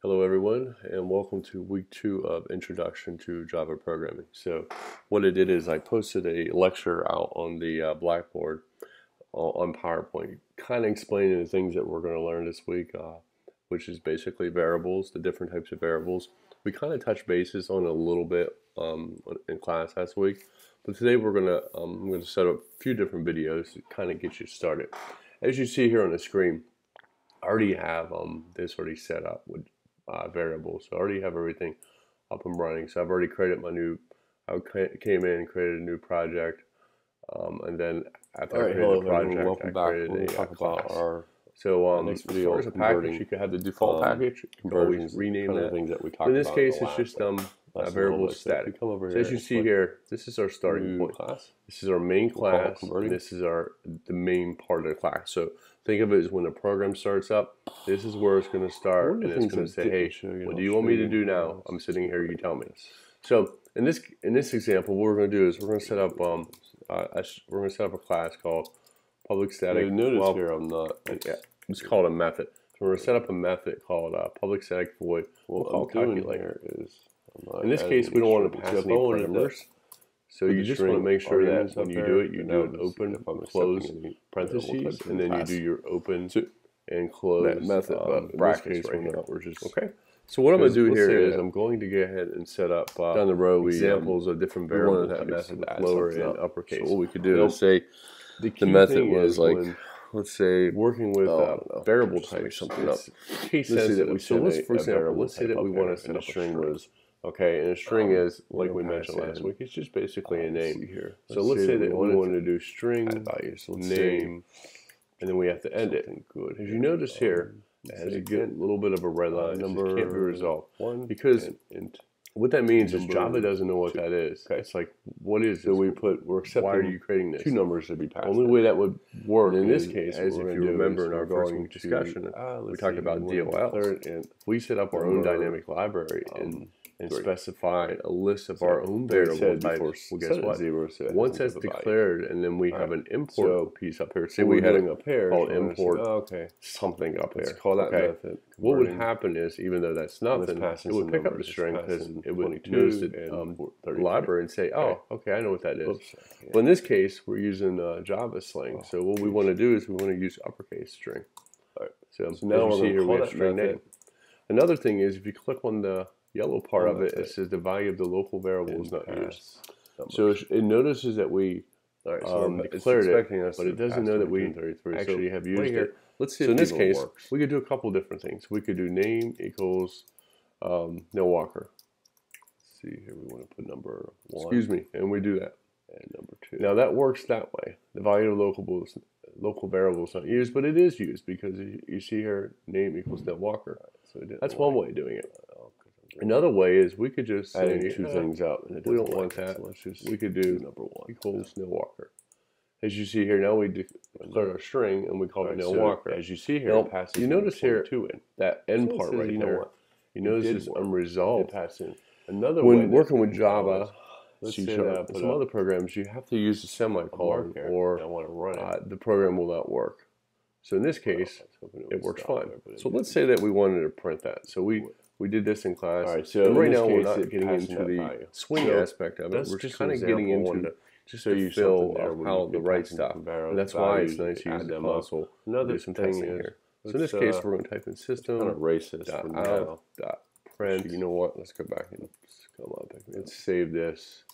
Hello everyone, and welcome to week 2 of Introduction to Java Programming. So what I did is I posted a lecture out on the Blackboard on PowerPoint, kind of explaining the things that we're going to learn this week, which is basically variables, the different types of variables. We kind of touched bases on it a little bit in class last week, but today I'm going to set up a few different videos to kind of get you started. As you see here on the screen, I already have this already set up with variables. So I already have everything up and running. So I've already created I came in and created a new project. And then after I created the project, I created a class. So next video, as a package, you could have the default package. You can always rename that. Things that we talked about. In this case, it's just a variable static. So as you see here, this is our starting point. This is our main class. And this is the main part of the class. So think of it as when the program starts up, this is where it's going to start, and it's going to say, hey, what do you want me to do now? I'm sitting here, you tell me. So in this example, what we're going to do is we're going to set up a class called public static. You notice here I'm not. It's called a method. So we're going to set up a method called public static void. We'll call calculator. In this case, we don't want to pass any parameters. So you just want to make sure that when you do it, you do an open, close parentheses, and then you do your open and close method. But brackets right here. Okay. So what I'm going to do here is I'm going to go ahead and set up down the row examples of different variables that method lower and uppercase. So what we could do is say the method was like, let's say working with variable type something up. Case sensitive. So for example, let's say that we want to set up a string was. Okay, and a string is, like we mentioned last week, it's just basically a name here. So let's say that we want to do string name, and then we have to end it. Good. As you notice here, it has a little bit of a red line. Number can't be resolved. Because what that means is Java doesn't know what that is. Okay. It's like, what is this? So we're accepting, why are you creating this? Two numbers should be passed. The only way that would work in this case, as if you remember in our first discussion, we talked about DOL. And we set up our own dynamic library and specified a list of our own variable types. Well, guess what? Once that's declared, and then we have an import piece up here. Say we had a pair called import something up here. Let's call that method. What would happen is, even though that's nothing, it would pick up the string because it would notice the library and say, oh, okay, I know what that is. But in this case, we're using Java slang. So what we want to do is we want to use uppercase string. So now we see here we have string name. Another thing is, if you click on the yellow part of it, it says the value of the local variable is not used. So it notices that we declared it, but it doesn't know that we actually have used it. Let's see. So in this case, we could do a couple different things. We could do name equals no walker. Let's see here, we want to put number 1. Excuse me, and we do that. And number 2. Now that works that way. The value of local variable is not used, but it is used because you see here name equals no walker. So that's one way of doing it. Another way is we could just say two things out. And we don't want that. We could do number 1 equals no walker. As you see here, now we declared our string and we call it no walker. As you see here, it passes. You notice here that end part right there. You notice it's unresolved. Another way, when working with Java, C# and some other programs, you have to use a semicolon or the program will not work. So in this case, it works fine. So let's say that we wanted to print that. So we did this in class. All right, so right now we're not getting into the swing aspect of it. We're just kind of getting into just so you feel how the right stuff. And that's why it's nice to use the console. Another some testing here. So in this case, we're going to type in system.out.print. You know what? Let's go back and come up. Let's save this.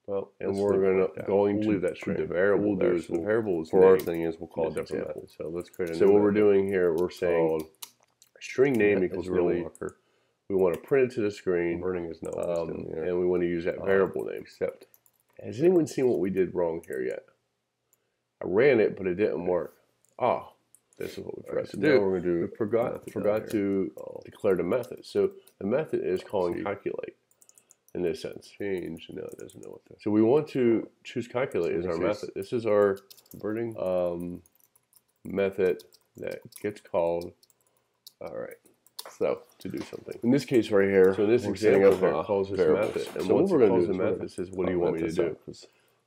Well, and we're going to leave that string. The variable there. So the variable is for our thing is we'll call it different method. So let's create a new. So what we're doing here, we're saying string name equals no walker. We want to print it to the screen. Converting is no, and we want to use that variable name. Except, has anyone seen what we did wrong here yet? I ran it, but it didn't work. Ah, this is what we forgot to do. We're going to do. We forgot to declare the method. So the method is calling calculate. In this sense, change. No, it doesn't know what that is. So we want to choose calculate as our method. This is our converting method that gets called. All right. So to do something. In this case right here, so in this example, it calls this method. And so what we're going to do is the method says, what do you want me to do?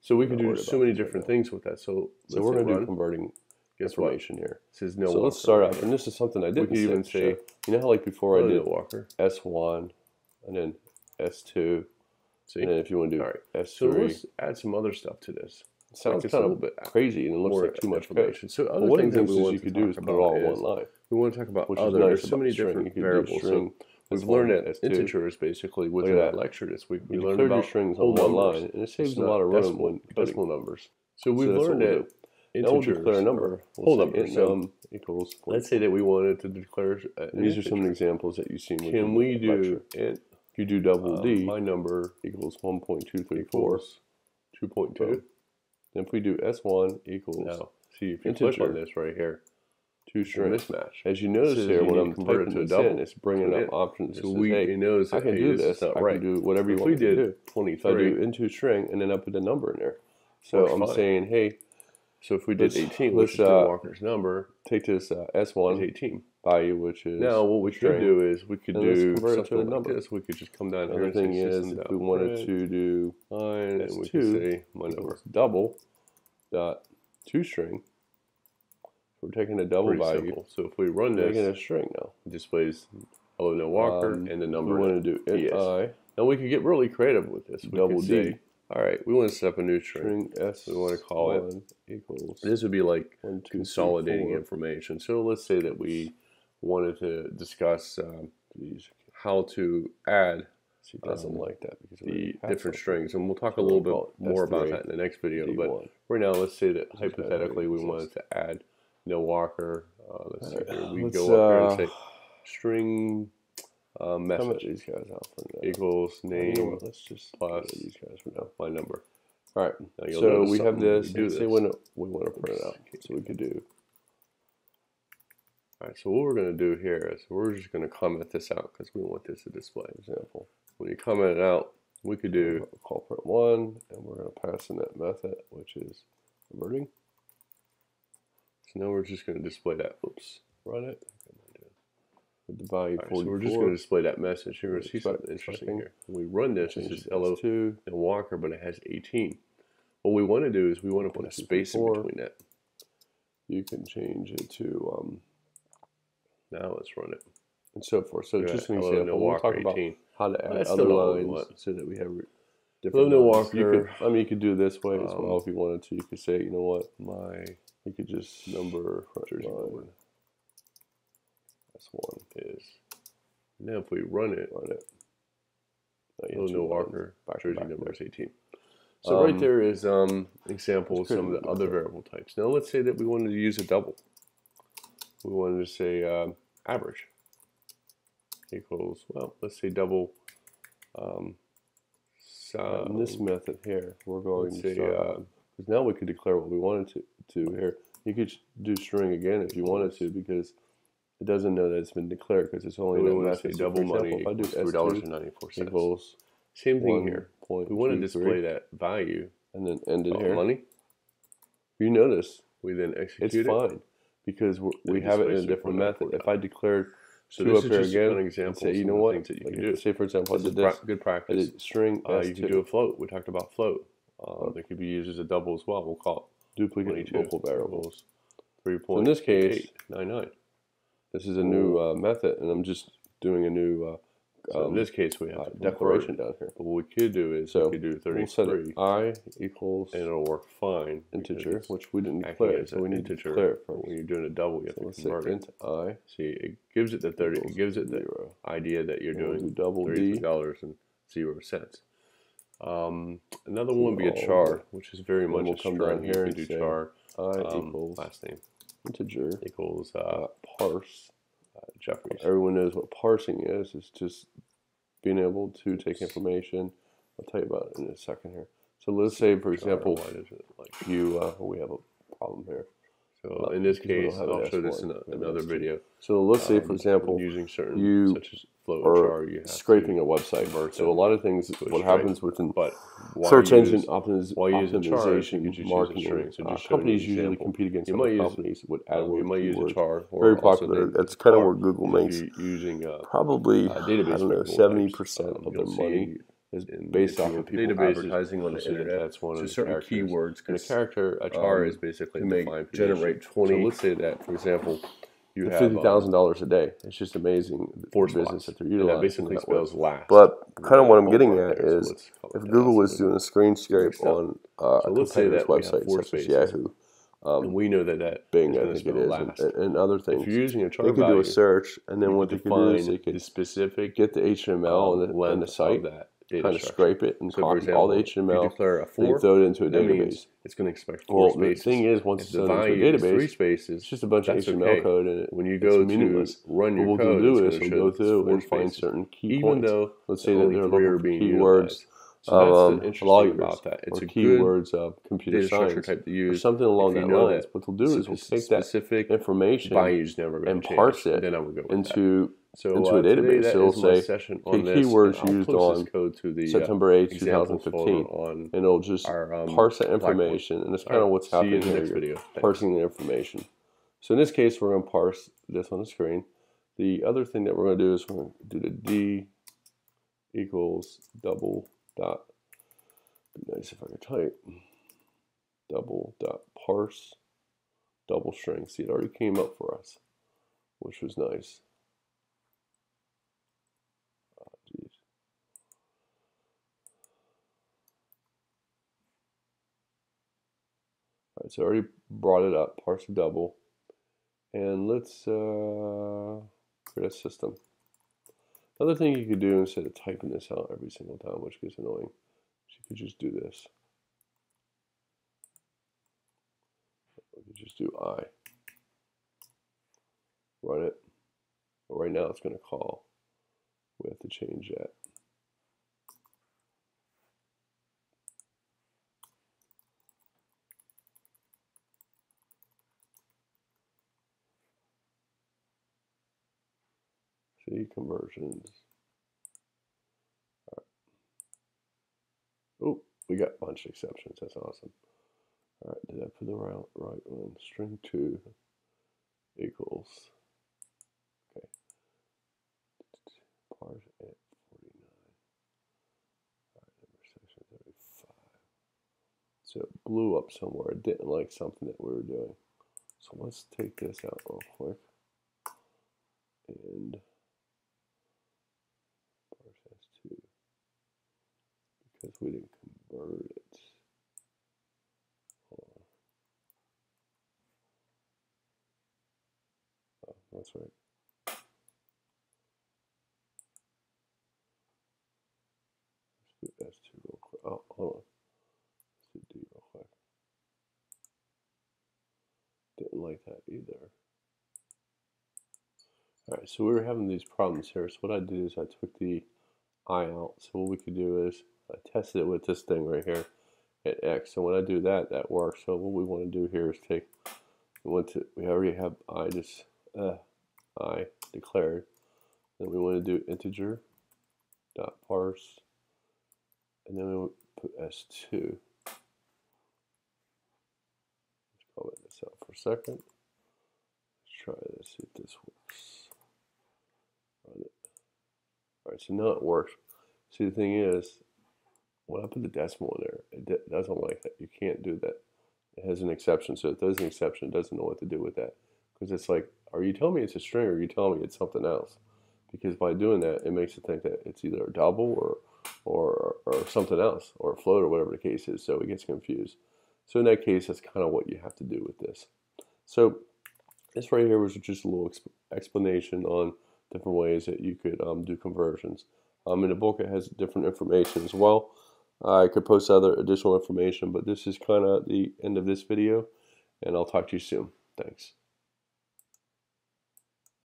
So we can do so many different things with that. So we're going to do converting information here. It says no. So let's start off, and this is something I didn't even say. You know how like before I did Walker S1 and then S2. See? And then if you want to do S3. So let's add some other stuff to this. It sounds kind of a bit crazy and it looks like too much information. So other things that you could do is put it all in one line. We want to talk about other. There's so many different variables. So we've learned that integers basically within that lecture this week. We learned about strings on one line, and it saves a lot of room when decimal numbers. So we've learned that integers declare a number. Whole number. So equals. Let's say that we wanted to declare. These are some examples that you've seen. Can we do? You do double D. My number equals 1.234. 2.2. Then if we do S1 equals. Now, see if you click on this right here. Two strings mismatch. As you notice here, when I'm converting to a double, it's bringing up options. So you notice I can do this. I can do whatever you want me to do. 23. So I do into string and then I put the number in there. So I'm saying, hey. So if we did 18, let's do Walker's number. Take this S1 18 value, which is now what we could do is we could do something like this. We could just come down here. The thing is, if we wanted to do and we could say my number double dot two string. We're taking a double value. Simple. So if we run this, making a string now, it displays hello no Walker and the number. We want to do int I. Now we could get really creative with this. We double D. Say, all right, we want to set up a new string. S. We want to call it equals. This would be like 1, 2, consolidating 3, 4. information. So let's say that we wanted to discuss how to add. She doesn't like that because the different strings, and we'll talk a little bit more about that in the next video. But right now, let's say that hypothetically we wanted to add no Walker. Let's see here. We go up here and say string message these guys out for now. equals name let's just plus these guys for now. My number. All right. Now so we have this. Let's say when we want to print it out. So we could do. All right. So what we're going to do here is we're just going to comment this out because we want this to display. Example. When you comment it out, we could do call print one, and we're going to pass in that method, which is converting. So now we're just going to display that. Oops. Run it. With the value 44. So we're just going to display that message. You're going to see something interesting here. When we run this, it says hello no Walker, but it has 18. What we want to do is we want to put a space in between that. You can change it to now let's run it and so forth. So just an example. No we'll Walker talk about 18. How to add other lines so that we have different. No Walker. You could do this way as well if you wanted to. You could say, you know what, you could just number line. S1 is. Now if we run it. No Walker. Jersey number is 18. So right there is example of some of the other variable types. Now let's say that we wanted to use a double. We wanted to say average equals, well, let's say double. So in this method here, we're going to say, because now we could declare what we wanted to here. You could do string again if you wanted to, because it doesn't know that it's been declared because it's only that method. So double money if I do $3.94 equals same thing here. We want to display that value and then end it here. Money. You notice we then execute it's fine because we have it in a different method. If I declared two up here again, an example. Say, you know what? That you can do. Say for example, I did this. Good practice. I did string. You can do a float. We talked about float. That could be used as a double as well. We'll call it duplicate local variables. 3. So in this case, 99. This is a new method, and I'm just doing a new. So in this case, we have declaration down here. But what we could do is we could do 33. We'll set it I equals and it'll work fine. Integer, which we didn't declare, so we need to declare it first. When you're doing a double, you have to convert it. Int I. See, it gives it the 30. It gives it the idea that you're doing $33.00. Another one would be a char, which is very much a string. Down here you can do char. I equals last name integer equals parse. Jeffries. Everyone knows what parsing is. It's just being able to take information. I'll tell you about it in a second here. So let's say, for example, we have a problem here. So in this case, I'll show this in another video. So let's say, for example, using certain such as float or char, you have scraping a website. So a lot of things, what happens within search engine optimization, marketing, companies usually compete against other companies with AdWords. You might use a char. Very popular. That's kind of where Google makes using probably, database. I don't know, 70% of their money is based off of people advertising on the internet. That's one of the certain characters. keywords. And a character, a char is basically defined generate 20. So let's say that, for example, you have $50,000 a day. It's just amazing the business that they're utilizing. That basically spells last. But kind of what I'm getting at is, if Google was doing a screen scrape on a competitor's website such as Yahoo, and we know that Bing, I think it is, and other things. If you're using a char they could do a search, and then what they could do is they could get the HTML and the site, kind of scrape it and copy all the HTML, and you throw it into a database. It's going to expect 4 spaces. The thing is, once it's thrown into a database, 3 spaces, it's just a bunch of HTML code in it. When you go to run your code, we'll go through and find certain key points. Let's say that there are keywords. So that's the interesting about that. It's keywords of computer science type to use, or something along that lines. What they'll do is we'll take that information and parse it into a database. So it'll say, keywords used on September 8, 2015, and it'll just parse that information, and that's kind of what's happening here, parsing the information. So in this case, we're going to parse this on the screen. The other thing that we're going to do is we're going to do the D equals double dot, be nice if I could type, double dot parse double string. See, it already came up for us, which was nice. Alright, so I already brought it up, parse a double, and let's create a system. Another thing you could do instead of typing this out every single time, which gets annoying, is you could just do this. You could just do I. Run it. But right now it's going to call. We have to change that. See, conversions. All right. Oh, we got a bunch of exceptions. That's awesome. All right, did I put the right one? String 2 equals. Okay. Parse at 49. All right, number section 35. So it blew up somewhere. It didn't like something that we were doing. So let's take this out real quick. And because we didn't convert it. Oh, that's right. Let's do S2 real quick. Oh, hold on. Let's do D real quick. Didn't like that either. Alright, so we were having these problems here. So what I did is I took the I out. So what we could do is I tested it with this thing right here at X. So when I do that, that works. So what we want to do here is take, we already have I declared. Then we want to do integer dot parse, and then we will put S2. Let's comment this out for a second. Let's try this, see if this works. Run it. Alright, so now it works. See, the thing is, when I put the decimal in there, it doesn't like that. You can't do that. It has an exception. So it does an exception. It doesn't know what to do with that. Because it's like, are you telling me it's a string or are you telling me it's something else? Because by doing that, it makes it think that it's either a double or something else, or a float, or whatever the case is. So it gets confused. So in that case, that's kind of what you have to do with this. So this right here was just a little explanation on different ways that you could do conversions. In the book, it has different information as well. I could post other additional information, but this is kind of the end of this video, and I'll talk to you soon. Thanks.